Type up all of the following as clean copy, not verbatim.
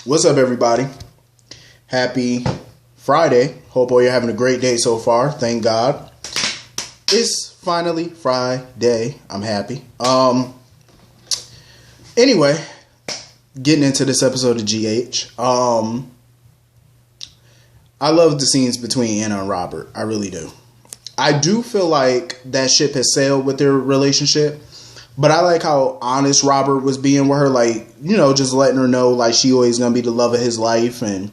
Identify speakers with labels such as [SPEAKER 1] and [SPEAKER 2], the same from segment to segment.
[SPEAKER 1] What's up, everybody? Happy Friday. Hope all you're having a great day so far. Thank God. It's finally Friday. I'm happy. Anyway, getting into this episode of GH. I love the scenes between Anna and Robert. I really do. I do feel like that ship has sailed with their relationship. But I like how honest Robert was being with her, like, just letting her know, like, she always going to be the love of his life. And,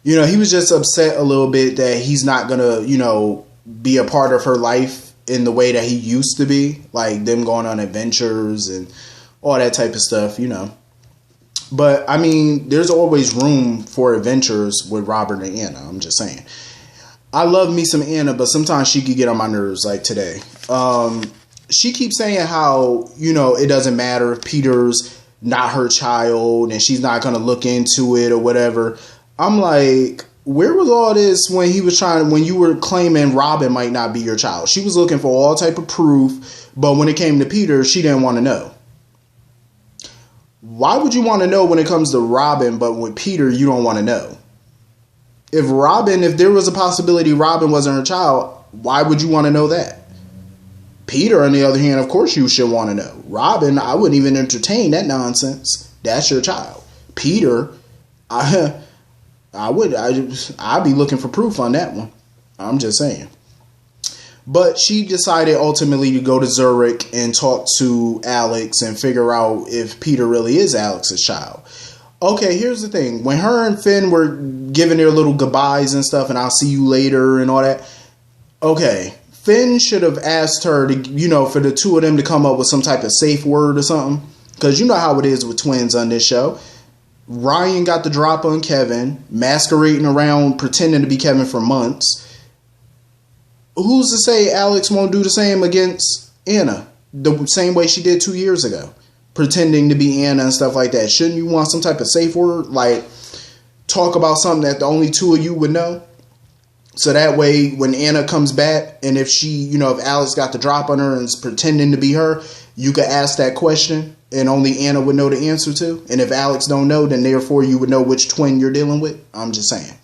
[SPEAKER 1] he was just upset a little bit that he's not going to, be a part of her life in the way that he used to be. Like, them going on adventures and all that type of stuff, But, I mean, there's always room for adventures with Robert and Anna. I'm just saying. I love me some Anna, but sometimes she could get on my nerves, like today. She keeps saying how, it doesn't matter if Peter's not her child and she's not going to look into it or whatever. I'm like, where was all this when you were claiming Robin might not be your child? She was looking for all type of proof, but when it came to Peter, she didn't want to know. Why would you want to know when it comes to Robin, but with Peter, you don't want to know? If there was a possibility Robin wasn't her child, why would you want to know that? Peter, on the other hand, of course you should want to know. Robin, I wouldn't even entertain that nonsense. That's your child. Peter, I'd be looking for proof on that one. I'm just saying. But she decided ultimately to go to Zurich and talk to Alex and figure out if Peter really is Alex's child. Okay, here's the thing. When her and Finn were giving their little goodbyes and stuff and I'll see you later and all that. Okay. Finn should have asked her to, for the two of them to come up with some type of safe word or something. Because you know how it is with twins on this show. Ryan got the drop on Kevin, masquerading around, pretending to be Kevin for months. Who's to say Alex won't do the same against Anna? The same way she did 2 years ago. Pretending to be Anna and stuff like that. Shouldn't you want some type of safe word? Like, talk about something that the only two of you would know? So that way, when Anna comes back, and if if Alex got the drop on her and is pretending to be her, you could ask that question, and only Anna would know the answer to. And if Alex don't know, then therefore you would know which twin you're dealing with. I'm just saying.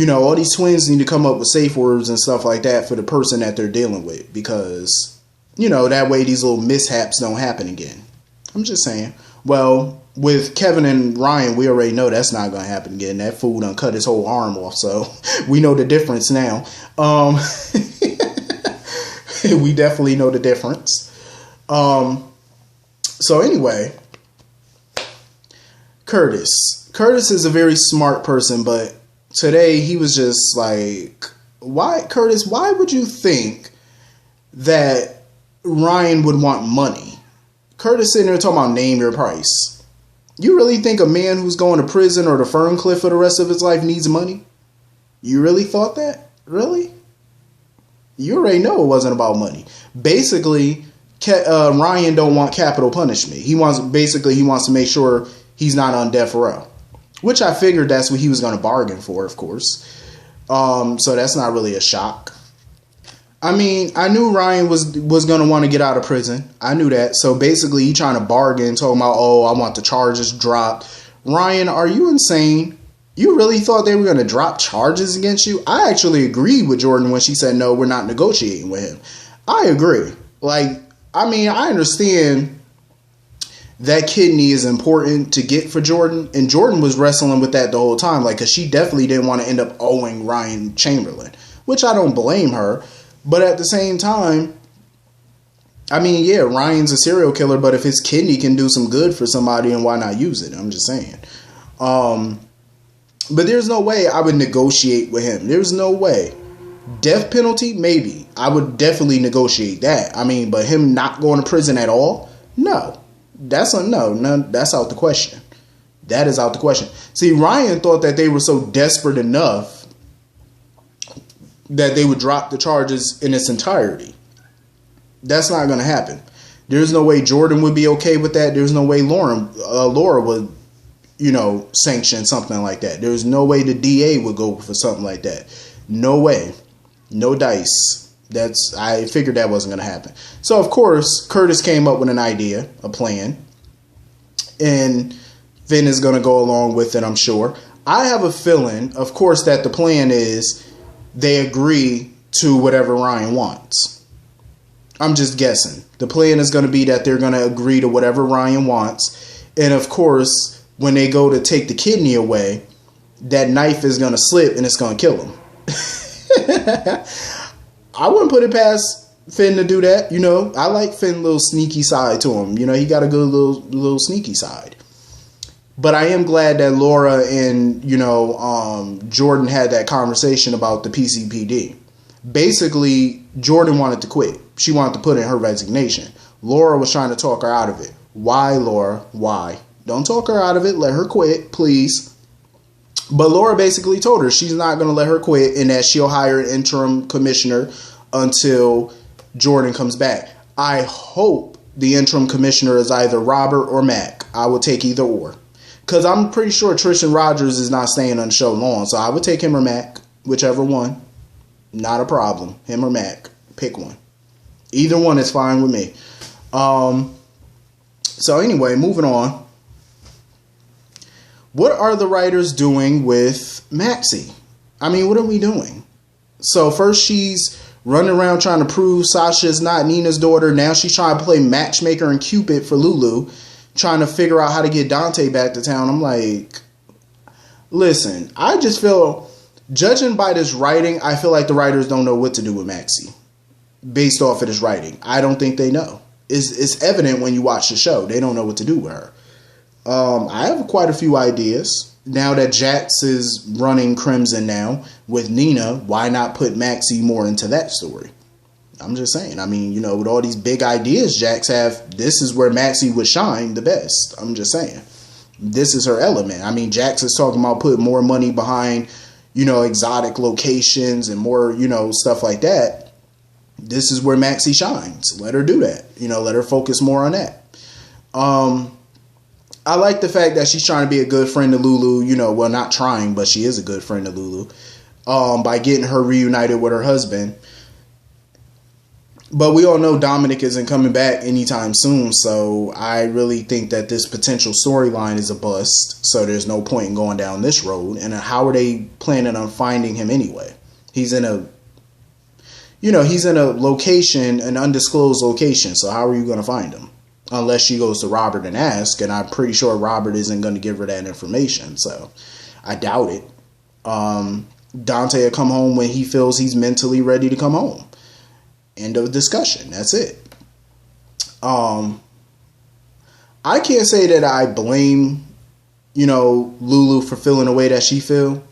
[SPEAKER 1] All these twins need to come up with safe words and stuff like that for the person that they're dealing with. Because, that way these little mishaps don't happen again. I'm just saying. Well, with Kevin and Ryan, we already know that's not going to happen again. That fool done cut his whole arm off, so we know the difference now. We definitely know the difference. So anyway, Curtis. Curtis is a very smart person, but today he was just like, Curtis, why would you think that Ryan would want money? Curtis sitting there talking about name your price. You really think a man who's going to prison or to Ferncliff for the rest of his life needs money? You really thought that? Really? You already know it wasn't about money. Basically, Ryan don't want capital punishment. He wants to make sure he's not on death row. Which I figured that's what he was going to bargain for, of course. So that's not really a shock. I mean, I knew Ryan was going to want to get out of prison. I knew that. So basically, he trying to bargain, talking about, I want the charges dropped. Ryan, are you insane? You really thought they were going to drop charges against you? I actually agreed with Jordan when she said, no, we're not negotiating with him. I agree. I understand that kidney is important to get for Jordan. And Jordan was wrestling with that the whole time. Because she definitely didn't want to end up owing Ryan Chamberlain. Which I don't blame her. But at the same time, I mean, yeah, Ryan's a serial killer, but if his kidney can do some good for somebody, and why not use it? I'm just saying. But there's no way I would negotiate with him. There's no way. Death penalty? Maybe. I would definitely negotiate that. I mean, but him not going to prison at all? No. That's out the question. That is out the question. See, Ryan thought that they were so desperate enough that they would drop the charges in its entirety. That's not going to happen. There's no way Jordan would be okay with that. There's no way Laura would, sanction something like that. There's no way the DA would go for something like that. No way. No dice. I figured that wasn't going to happen. So, of course, Curtis came up with an idea, a plan. And Finn is going to go along with it, I'm sure. I have a feeling, of course, that the plan is they agree to whatever Ryan wants. I'm just guessing. The plan is going to be that they're going to agree to whatever Ryan wants. And of course, when they go to take the kidney away, that knife is going to slip and it's going to kill him. I wouldn't put it past Finn to do that. You know, I like Finn's little sneaky side to him. You know, he got a good little sneaky side. But I am glad that Laura and, you know, Jordan had that conversation about the PCPD. Basically, Jordan wanted to quit. She wanted to put in her resignation. Laura was trying to talk her out of it. Why, Laura? Why? Don't talk her out of it. Let her quit, please. But Laura basically told her she's not going to let her quit and that she'll hire an interim commissioner until Jordan comes back. I hope the interim commissioner is either Robert or Mac. I would take either or. Because I'm pretty sure Tristan Rogers is not staying on the show long. So I would take him or Mac, whichever one. Not a problem. Him or Mac. Pick one. Either one is fine with me. So anyway, moving on. What are the writers doing with Maxie? I mean, what are we doing? So first she's running around trying to prove Sasha's not Nina's daughter. Now she's trying to play matchmaker and Cupid for Lulu. Trying to figure out how to get Dante back to town. I'm like, listen, I just feel, judging by this writing, I feel like the writers don't know what to do with Maxie. Based off of this writing. I don't think they know. It's evident when you watch the show. They don't know what to do with her. I have quite a few ideas. Now that Jax is running Crimson now with Nina, why not put Maxie more into that story? I'm just saying. I mean, you know, with all these big ideas Jax have, this is where Maxie would shine the best. I'm just saying. This is her element. I mean, Jax is talking about putting more money behind, you know, exotic locations and more, you know, stuff like that. This is where Maxie shines. Let her do that. You know, let her focus more on that. I like the fact that she's trying to be a good friend to Lulu. You know, well, not trying, but she is a good friend to Lulu. By getting her reunited with her husband. But we all know Dominic isn't coming back anytime soon, so I really think that this potential storyline is a bust, so there's no point in going down this road. And how are they planning on finding him anyway? He's in a location, an undisclosed location, so how are you going to find him? Unless she goes to Robert and asks, and I'm pretty sure Robert isn't going to give her that information, so I doubt it. Dante will come home when he feels he's mentally ready to come home. End of discussion. That's it. I can't say that I blame, you know, Lulu for feeling the way that she feel.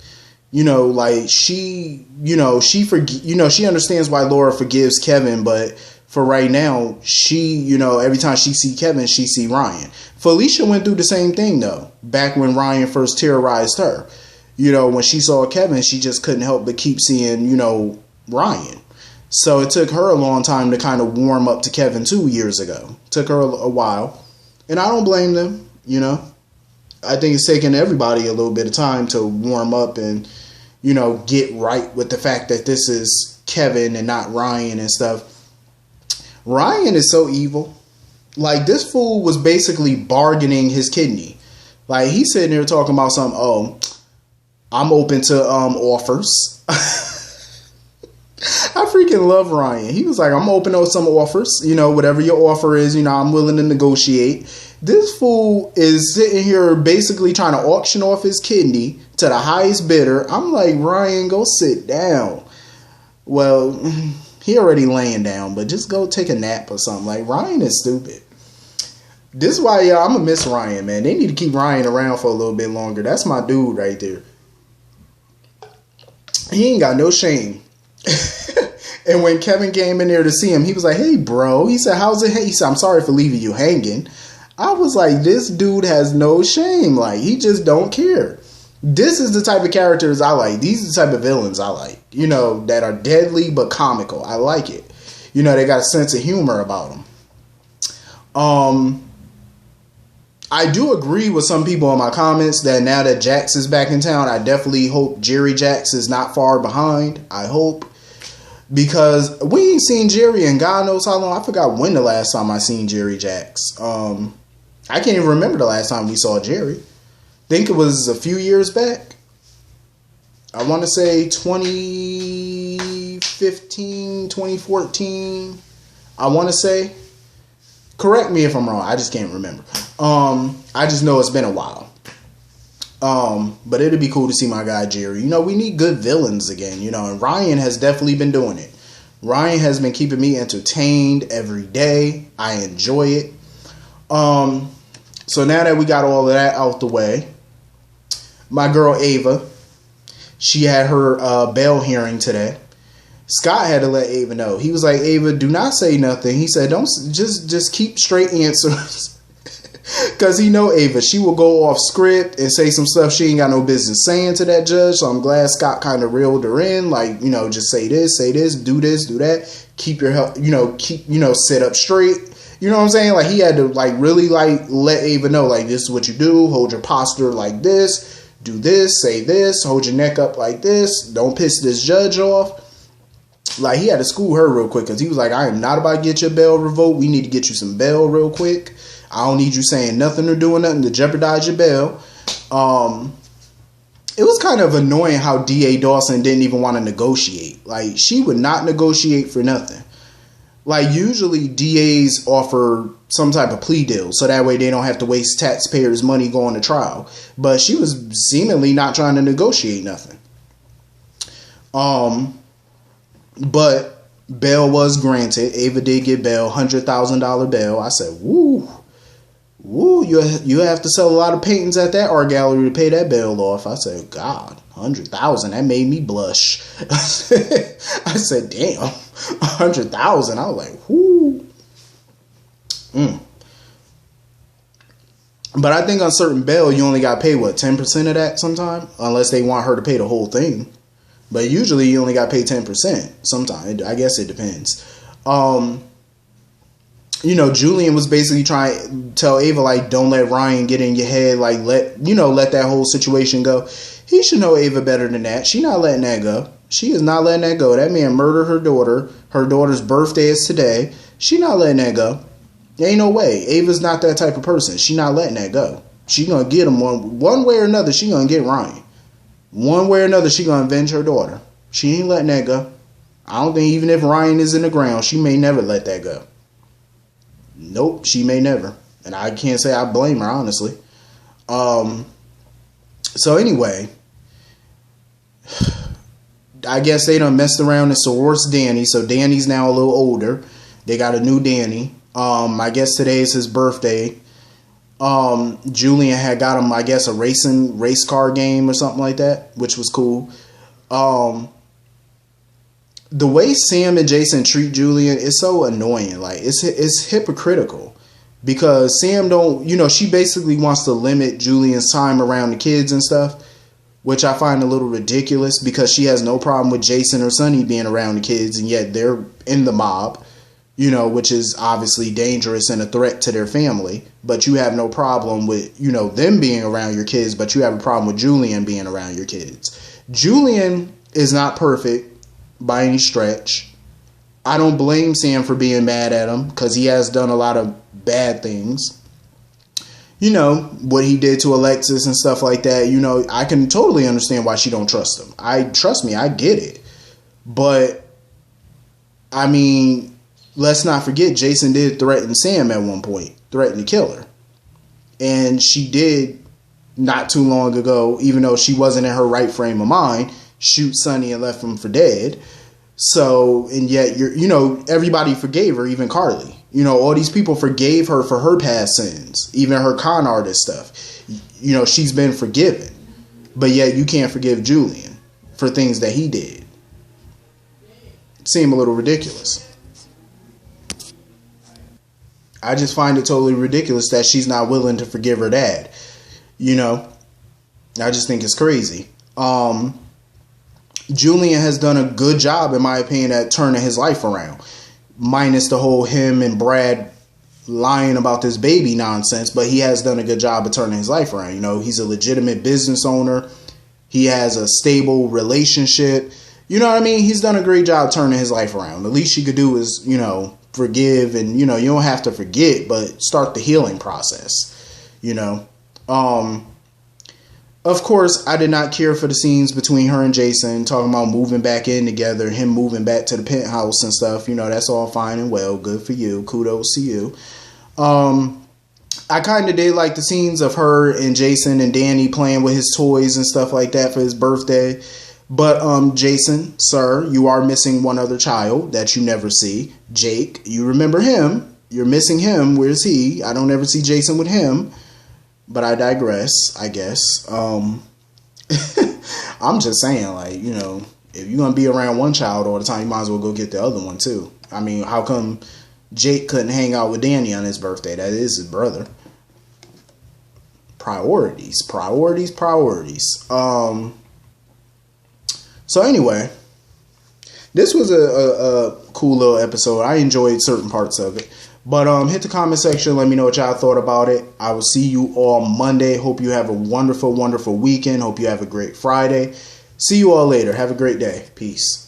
[SPEAKER 1] You know, like she understands why Laura forgives Kevin, but for right now, she, you know, every time she see Kevin, she see Ryan. Felicia went through the same thing though, back when Ryan first terrorized her. You know, when she saw Kevin, she just couldn't help but keep seeing, you know, Ryan. So it took her a long time to kind of warm up to Kevin 2 years ago. Took her a while. And I don't blame them, you know. I think it's taken everybody a little bit of time to warm up and, you know, get right with the fact that this is Kevin and not Ryan and stuff. Ryan is so evil. Like, this fool was basically bargaining his kidney. Like, he's sitting there talking about something, oh, I'm open to offers. I freaking love Ryan. He was like, I'm open to some offers. You know, whatever your offer is, you know, I'm willing to negotiate. This fool is sitting here basically trying to auction off his kidney to the highest bidder. I'm like, Ryan, go sit down. Well, he already laying down, but just go take a nap or something. Like, Ryan is stupid. This is why, I'm going to miss Ryan, man. They need to keep Ryan around for a little bit longer. That's my dude right there. He ain't got no shame. And when Kevin came in there to see him, he was like, hey, bro. He said, how's it? He said, I'm sorry for leaving you hanging. I was like, this dude has no shame. Like, he just don't care. This is the type of characters I like. These are the type of villains I like. You know, that are deadly but comical. I like it. You know, they got a sense of humor about them. I do agree with some people in my comments that now that Jax is back in town, I definitely hope Jerry Jax is not far behind. I hope. Because we ain't seen Jerry in God knows how long. I forgot when the last time I seen Jerry Jax. I can't even remember the last time we saw Jerry. think it was a few years back. I want to say 2015, 2014. I want to say. Correct me if I'm wrong. I just can't remember. I just know it's been a while. But it'd be cool to see my guy Jerry. We need good villains again, and Ryan has definitely been doing it. Ryan has been keeping me entertained every day. I enjoy it. So now that we got all of that out the way, my girl Ava, she had her bail hearing today. Scott had to let Ava know. He was like, Ava, do not say nothing. He said, don't just keep straight answers. Because he know Ava, she will go off script and say some stuff she ain't got no business saying to that judge. So I'm glad Scott kind of reeled her in. Like, just say this, do this, do that. Keep your health, sit up straight. You know what I'm saying? Like, he had to, really, let Ava know, this is what you do. Hold your posture like this. Do this, say this. Hold your neck up like this. Don't piss this judge off. Like, he had to school her real quick because he was like, I am not about to get your bail revoked. We need to get you some bail real quick. I don't need you saying nothing or doing nothing to jeopardize your bail. It was kind of annoying how D.A. Dawson didn't even want to negotiate. Like, she would not negotiate for nothing. Like, usually DAs offer some type of plea deal so that way they don't have to waste taxpayers' money going to trial. But she was seemingly not trying to negotiate nothing. But bail was granted. Ava did get bail, $100,000 bail. I said, woo, you have to sell a lot of paintings at that art gallery to pay that bail off. I said, God, 100,000, that made me blush. I said, damn, 100,000. I was like, whoo. But I think on certain bail, you only got to pay, 10% of that sometime? Unless they want her to pay the whole thing. But usually you only got to pay 10% sometimes. I guess it depends. Julian was basically trying to tell Ava, don't let Ryan get in your head. Let that whole situation go. He should know Ava better than that. She not letting that go. She is not letting that go. That man murdered her daughter. Her daughter's birthday is today. She not letting that go. There ain't no way. Ava's not that type of person. She not letting that go. She gonna get him one way or another. She gonna get Ryan. One way or another, she gonna avenge her daughter. She ain't letting that go. I don't think even if Ryan is in the ground, she may never let that go. Nope, she may never. And I can't say I blame her, honestly. So anyway, I guess they done messed around and sourced Danny. So Danny's now a little older. They got a new Danny. I guess today is his birthday. Julian had got him, I guess, a race car game or something like that, which was cool. The way Sam and Jason treat Julian is so annoying. Like, it's hypocritical because Sam she basically wants to limit Julian's time around the kids and stuff, which I find a little ridiculous because she has no problem with Jason or Sonny being around the kids, and yet they're in the mob. Which is obviously dangerous and a threat to their family. But you have no problem with, them being around your kids, but you have a problem with Julian being around your kids. Julian is not perfect by any stretch. I don't blame Sam for being mad at him because he has done a lot of bad things. What he did to Alexis and stuff like that. I can totally understand why she don't trust him. I get it. But, I mean, let's not forget, Jason did threaten Sam at one point, threaten to kill her. And she did, not too long ago, even though she wasn't in her right frame of mind, shoot Sonny and left him for dead. So, and yet, everybody forgave her, even Carly. All these people forgave her for her past sins, even her con artist stuff. She's been forgiven. But yet, you can't forgive Julian for things that he did. It seemed a little ridiculous. I just find it totally ridiculous that she's not willing to forgive her dad. I just think it's crazy. Julian has done a good job, in my opinion, at turning his life around. Minus the whole him and Brad lying about this baby nonsense. But he has done a good job of turning his life around. He's a legitimate business owner. He has a stable relationship. You know what I mean? He's done a great job turning his life around. The least you could do is, forgive, and you don't have to forget, but start the healing process. Of course, I did not care for the scenes between her and Jason, talking about moving back in together, him moving back to the penthouse and stuff. You know, that's all fine and well. Good for you. Kudos to you. I kind of did like the scenes of her and Jason and Danny playing with his toys and stuff like that for his birthday. But Jason, sir, you are missing one other child that you never see. Jake, you remember him. You're missing him. Where's he? I don't ever see Jason with him. But I digress, I guess. I'm just saying, like, you know, if you're going to be around one child all the time, you might as well go get the other one, too. I mean, how come Jake couldn't hang out with Danny on his birthday? That is his brother. Priorities. So anyway, this was a cool little episode. I enjoyed certain parts of it. But hit the comment section. Let me know what y'all thought about it. I will see you all Monday. Hope you have a wonderful, wonderful weekend. Hope you have a great Friday. See you all later. Have a great day. Peace.